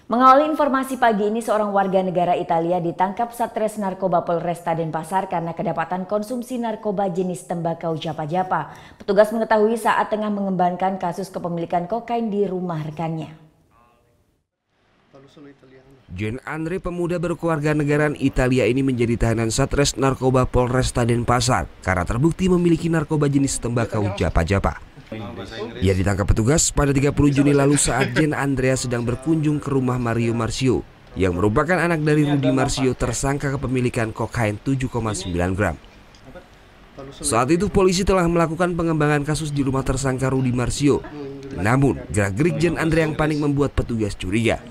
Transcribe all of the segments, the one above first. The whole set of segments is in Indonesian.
Mengawali informasi pagi ini, seorang warga negara Italia ditangkap Satres Narkoba Polresta Denpasar karena kedapatan konsumsi narkoba jenis tembakau japa-japa. Petugas mengetahui saat tengah mengembangkan kasus kepemilikan kokain di rumah rekannya. Gian Andre, pemuda berkeluarga negaraan Italia ini menjadi tahanan Satres Narkoba Polresta Denpasar karena terbukti memiliki narkoba jenis tembakau japa-japa. Ia ditangkap petugas pada 30 Juni lalu saat Gian Andrea sedang berkunjung ke rumah Mario Marsio yang merupakan anak dari Rudy Marsio, tersangka kepemilikan kokain 7,9 gram. Saat itu polisi telah melakukan pengembangan kasus di rumah tersangka Rudy Marsio. Namun gerak-gerik Gian Andrea yang panik membuat petugas curiga.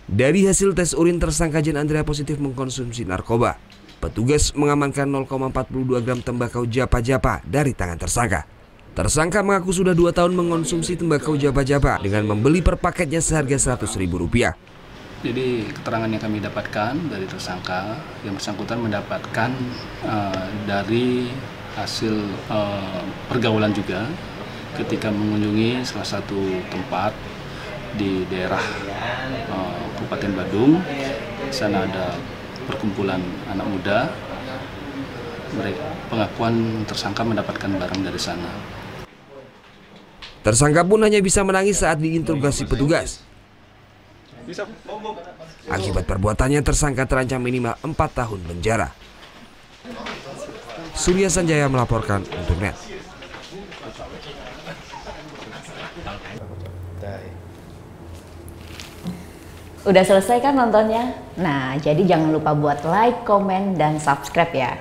Dari hasil tes urin, tersangka Gian Andrea positif mengkonsumsi narkoba. Petugas mengamankan 0,42 gram tembakau japa-japa dari tangan tersangka. Tersangka mengaku sudah 2 tahun mengonsumsi tembakau japa-japa dengan membeli per paketnya seharga Rp100.000. Jadi keterangan yang kami dapatkan dari tersangka, yang bersangkutan mendapatkan dari hasil pergaulan juga ketika mengunjungi salah satu tempat di daerah Kabupaten Badung. Di sana ada perkumpulan anak muda. Pengakuan tersangka mendapatkan barang dari sana. Tersangka pun hanya bisa menangis saat diinterogasi petugas. Akibat perbuatannya, tersangka terancam minimal 4 tahun penjara. Surya Sanjaya melaporkan untuk NET. Udah selesai kan nontonnya? Nah, jadi jangan lupa buat like, komen, dan subscribe ya.